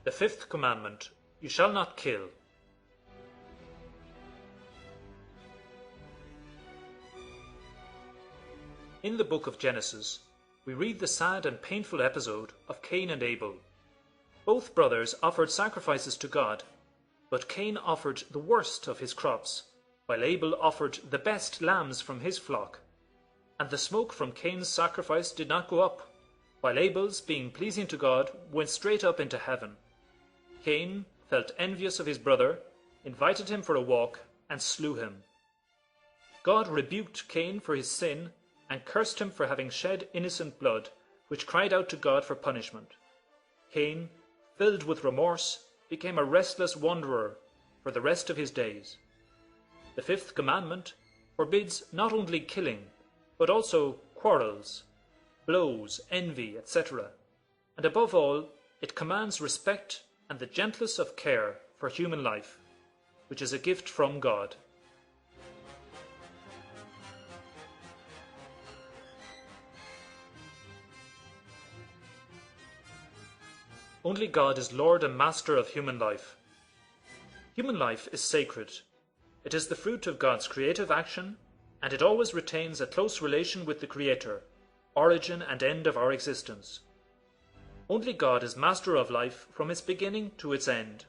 The fifth commandment, you shall not kill. In the book of Genesis, we read the sad and painful episode of Cain and Abel. Both brothers offered sacrifices to God, but Cain offered the worst of his crops, while Abel offered the best lambs from his flock. And the smoke from Cain's sacrifice did not go up, while Abel's, being pleasing to God, went straight up into heaven. Cain felt envious of his brother, invited him for a walk, and slew him. God rebuked Cain for his sin and cursed him for having shed innocent blood, which cried out to God for punishment. Cain, filled with remorse, became a restless wanderer for the rest of his days. The fifth commandment forbids not only killing, but also quarrels, blows, envy, etc. And above all, it commands respect and the gentlest of care for human life, which is a gift from God. Only God is Lord and Master of human life. Human life is sacred. It is the fruit of God's creative action, and it always retains a close relation with the Creator, origin and end of our existence. Only God is master of life from its beginning to its end.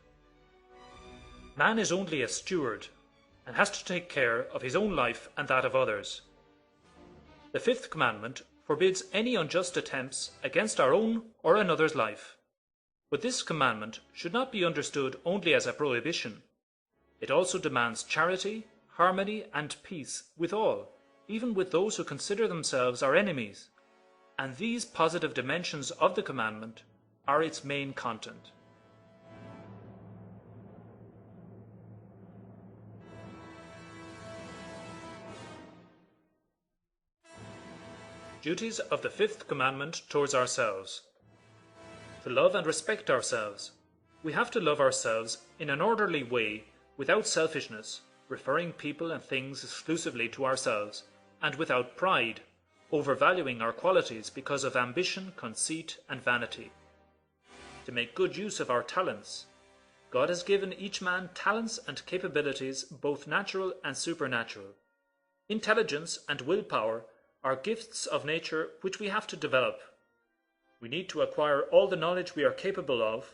Man is only a steward, and has to take care of his own life and that of others. The fifth commandment forbids any unjust attempts against our own or another's life. But this commandment should not be understood only as a prohibition. It also demands charity, harmony, and peace with all, even with those who consider themselves our enemies. And these positive dimensions of the commandment are its main content. Duties of the fifth commandment towards ourselves. To love and respect ourselves. We have to love ourselves in an orderly way, without selfishness, referring people and things exclusively to ourselves, and without pride, overvaluing our qualities because of ambition, conceit, and vanity. To make good use of our talents. God has given each man talents and capabilities, both natural and supernatural. Intelligence and willpower are gifts of nature which we have to develop. We need to acquire all the knowledge we are capable of,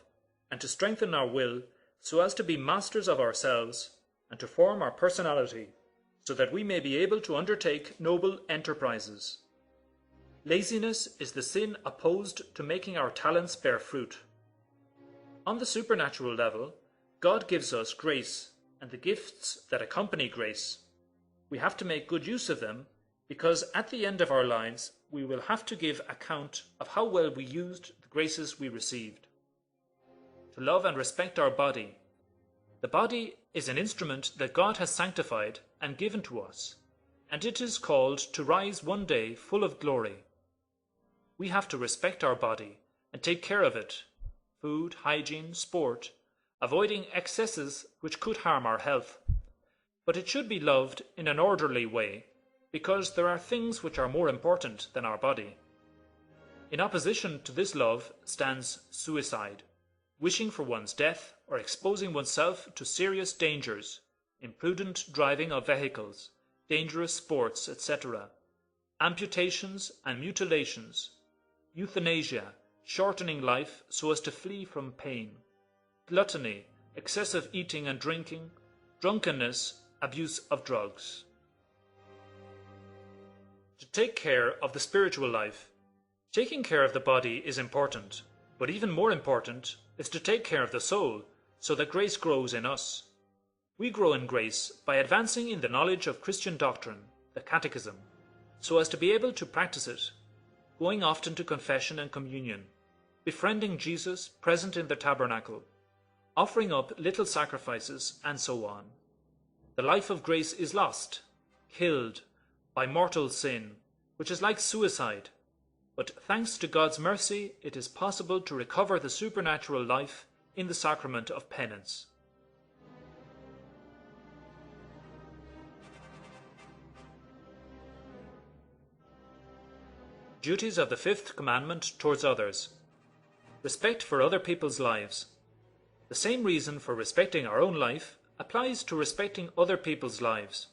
and to strengthen our will so as to be masters of ourselves and to form our personality, so that we may be able to undertake noble enterprises. Laziness is the sin opposed to making our talents bear fruit. On the supernatural level, God gives us grace and the gifts that accompany grace. We have to make good use of them, because at the end of our lives we will have to give account of how well we used the graces we received. To love and respect our body. The body is an instrument that God has sanctified and given to us, and it is called to rise one day full of glory. We have to respect our body and take care of it, food, hygiene, sport, avoiding excesses which could harm our health. But it should be loved in an orderly way, because there are things which are more important than our body. In opposition to this love stands suicide, wishing for one's death or exposing oneself to serious dangers, imprudent driving of vehicles, dangerous sports, etc., amputations and mutilations, euthanasia, shortening life so as to flee from pain, gluttony, excessive eating and drinking, drunkenness, abuse of drugs. To take care of the spiritual life. Taking care of the body is important, but even more important is to take care of the soul, so that grace grows in us. We grow in grace by advancing in the knowledge of Christian doctrine, the Catechism, so as to be able to practice it, going often to confession and communion, befriending Jesus present in the tabernacle, offering up little sacrifices, and so on. The life of grace is lost, killed, by mortal sin, which is like suicide, but thanks to God's mercy it is possible to recover the supernatural life in the sacrament of penance. Duties of the fifth commandment towards others. Respect for other people's lives. The same reason for respecting our own life applies to respecting other people's lives.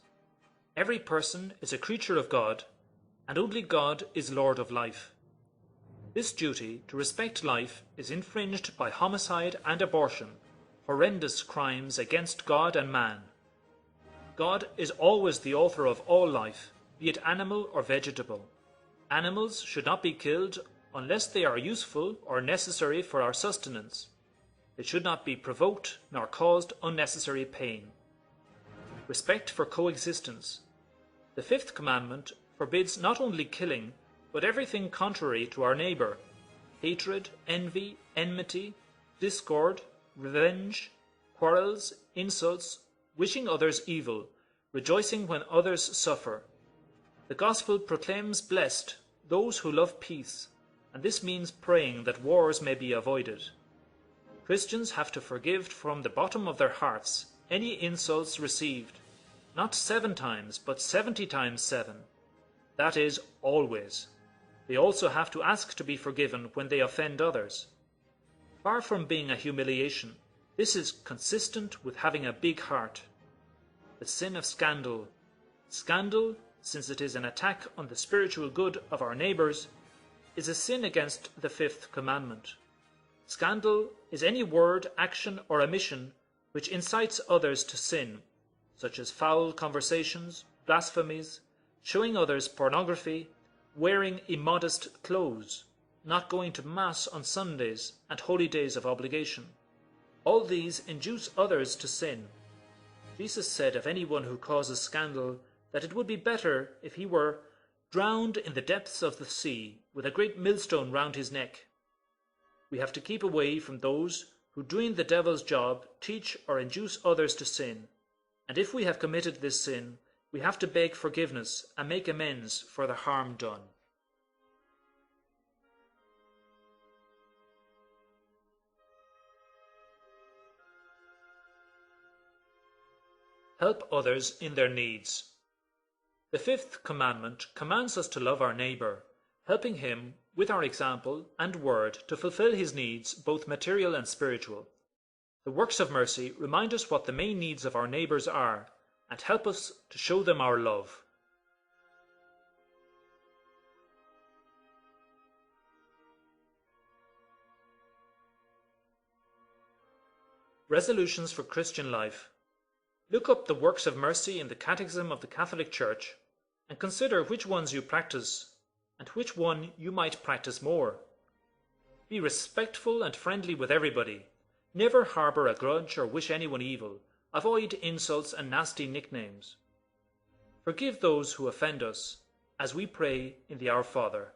Every person is a creature of God, and only God is Lord of life. This duty to respect life is infringed by homicide and abortion, horrendous crimes against God and man. God is always the author of all life, be it animal or vegetable. Animals should not be killed unless they are useful or necessary for our sustenance. They should not be provoked nor caused unnecessary pain. Respect for coexistence. The Fifth Commandment forbids not only killing, but everything contrary to our neighbour: hatred, envy, enmity, discord, revenge, quarrels, insults, wishing others evil, rejoicing when others suffer. The Gospel proclaims blessed those who love peace, and this means praying that wars may be avoided. Christians have to forgive from the bottom of their hearts any insults received, not 7 times, but 70 times 7. That is, always. They also have to ask to be forgiven when they offend others. Far from being a humiliation, this is consistent with having a big heart. The sin of scandal. Scandal, since it is an attack on the spiritual good of our neighbours, is a sin against the Fifth Commandment. Scandal is any word, action, or omission which incites others to sin, such as foul conversations, blasphemies, showing others pornography, wearing immodest clothes, not going to Mass on Sundays and holy days of obligation. All these induce others to sin. Jesus said of anyone who causes scandal that it would be better if he were drowned in the depths of the sea with a great millstone round his neck. We have to keep away from those who, doing the devil's job, teach or induce others to sin, and if we have committed this sin, we have to beg forgiveness and make amends for the harm done. Help others in their needs. The Fifth Commandment commands us to love our neighbour, helping him with our example and word to fulfill his needs, both material and spiritual. The works of mercy remind us what the main needs of our neighbours are and help us to show them our love. Resolutions for Christian life. Look up the works of mercy in the Catechism of the Catholic Church and consider which ones you practice and which one you might practice more. Be respectful and friendly with everybody. Never harbour a grudge or wish anyone evil. Avoid insults and nasty nicknames. Forgive those who offend us, as we pray in the Our Father.